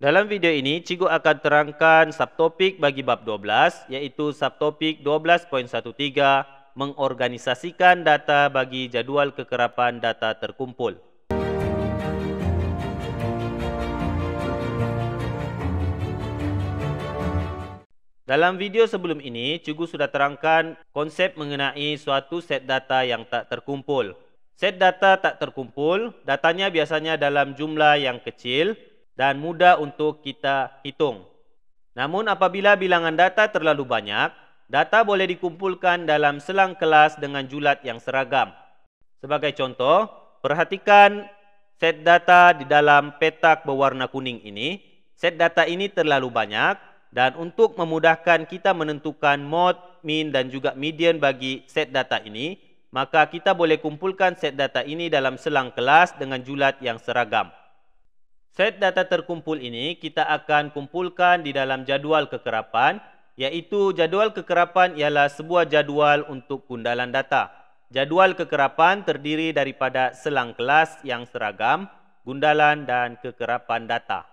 Dalam video ini, Cikgu akan terangkan subtopik bagi bab 12, iaitu subtopik 12.13, mengorganisasikan data bagi jadual kekerapan data terkumpul. Dalam video sebelum ini, Cikgu sudah terangkan konsep mengenai suatu set data yang tak terkumpul. Set data tak terkumpul, datanya biasanya dalam jumlah yang kecil dan mudah untuk kita hitung. Namun apabila bilangan data terlalu banyak, data boleh dikumpulkan dalam selang kelas dengan julat yang seragam. Sebagai contoh, perhatikan set data di dalam petak berwarna kuning ini. Set data ini terlalu banyak dan untuk memudahkan kita menentukan mode, min dan juga median bagi set data ini, maka kita boleh kumpulkan set data ini dalam selang kelas dengan julat yang seragam. Set data terkumpul ini kita akan kumpulkan di dalam jadual kekerapan, iaitu jadual kekerapan ialah sebuah jadual untuk gundalan data. Jadual kekerapan terdiri daripada selang kelas yang seragam, gundalan dan kekerapan data.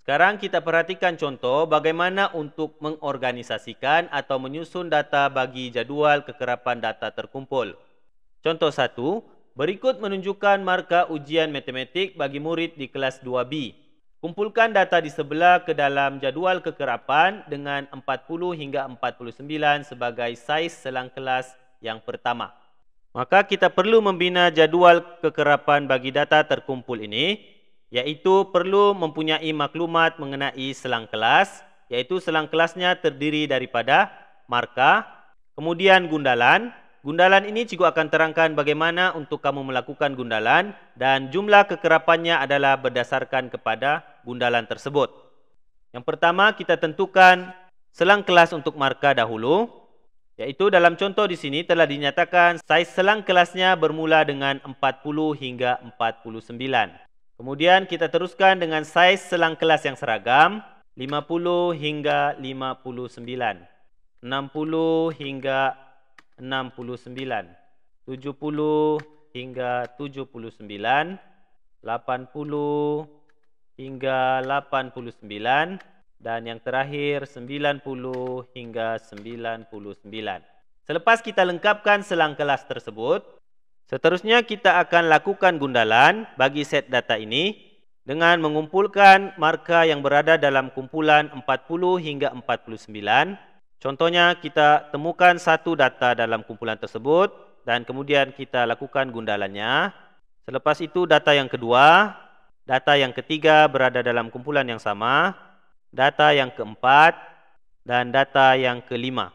Sekarang kita perhatikan contoh bagaimana untuk mengorganisasikan atau menyusun data bagi jadual kekerapan data terkumpul. Contoh 1. Berikut menunjukkan markah ujian matematik bagi murid di kelas 2B. Kumpulkan data di sebelah ke dalam jadual kekerapan dengan 40 hingga 49 sebagai saiz selang kelas yang pertama. Maka kita perlu membina jadual kekerapan bagi data terkumpul ini, iaitu perlu mempunyai maklumat mengenai selang kelas, iaitu selang kelasnya terdiri daripada markah, kemudian gundalan. Gundalan ini cikgu akan terangkan bagaimana untuk kamu melakukan gundalan dan jumlah kekerapannya adalah berdasarkan kepada gundalan tersebut. Yang pertama kita tentukan selang kelas untuk markah dahulu, iaitu dalam contoh di sini telah dinyatakan saiz selang kelasnya bermula dengan 40 hingga 49. Kemudian kita teruskan dengan saiz selang kelas yang seragam 50 hingga 59, 60 hingga 69, 70 hingga 79, 80 hingga 89, dan yang terakhir 90 hingga 99. Selepas kita lengkapkan selang kelas tersebut, seterusnya kita akan lakukan gundalan bagi set data ini dengan mengumpulkan markah yang berada dalam kumpulan 40 hingga 49. Contohnya kita temukan satu data dalam kumpulan tersebut dan kemudian kita lakukan gundalannya. Selepas itu data yang kedua, data yang ketiga berada dalam kumpulan yang sama, data yang keempat dan data yang kelima.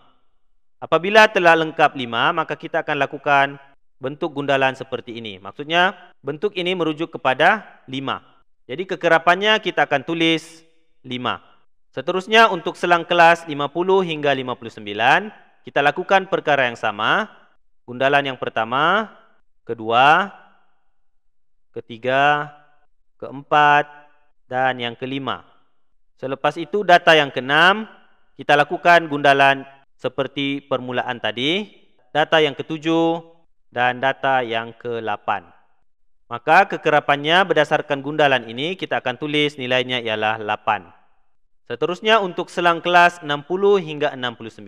Apabila telah lengkap 5, maka kita akan lakukan bentuk gundalan seperti ini. Maksudnya bentuk ini merujuk kepada 5. Jadi kekerapannya kita akan tulis 5. Seterusnya untuk selang kelas 50 hingga 59, kita lakukan perkara yang sama. Gundalan yang pertama, kedua, ketiga, keempat, dan yang kelima. Selepas itu data yang keenam, kita lakukan gundalan seperti permulaan tadi, data yang ketujuh, dan data yang ke-8. Maka kekerapannya berdasarkan gundalan ini kita akan tulis nilainya ialah 8. Seterusnya untuk selang kelas 60 hingga 69,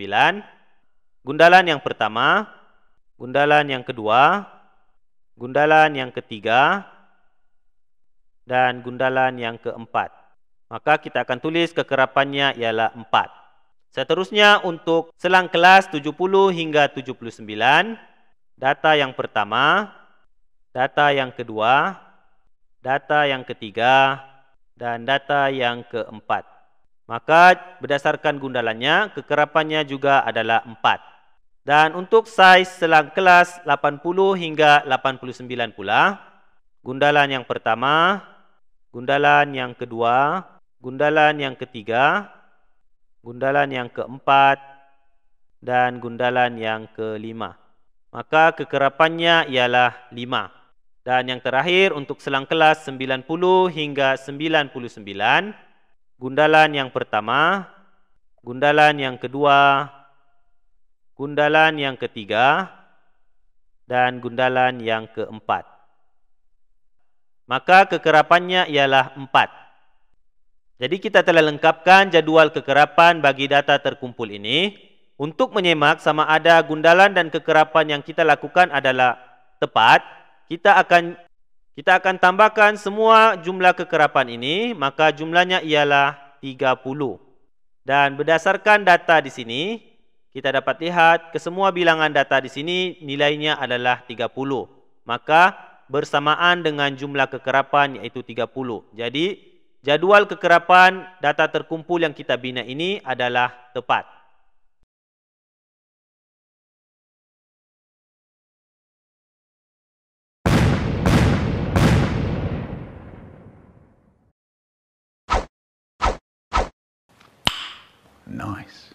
gundalan yang pertama, gundalan yang kedua, gundalan yang ketiga, dan gundalan yang keempat. Maka kita akan tulis kekerapannya ialah 4. Seterusnya untuk selang kelas 70 hingga 79, data yang pertama, data yang kedua, data yang ketiga, dan data yang keempat. Maka berdasarkan gundalannya, kekerapannya juga adalah 4. Dan untuk saiz selang kelas 80 hingga 89 pula, gundalan yang pertama, gundalan yang kedua, gundalan yang ketiga, gundalan yang keempat, dan gundalan yang kelima. Maka kekerapannya ialah 5. Dan yang terakhir untuk selang kelas 90 hingga 99, gundalan yang pertama, gundalan yang kedua, gundalan yang ketiga, dan gundalan yang keempat. Maka kekerapannya ialah 4. Jadi kita telah lengkapkan jadual kekerapan bagi data terkumpul ini. Untuk menyemak sama ada gundalan dan kekerapan yang kita lakukan adalah tepat, kita akan tambahkan semua jumlah kekerapan ini, maka jumlahnya ialah 30. Dan berdasarkan data di sini, kita dapat lihat kesemua bilangan data di sini nilainya adalah 30. Maka bersamaan dengan jumlah kekerapan iaitu 30. Jadi jadual kekerapan data terkumpul yang kita bina ini adalah tepat. Nice.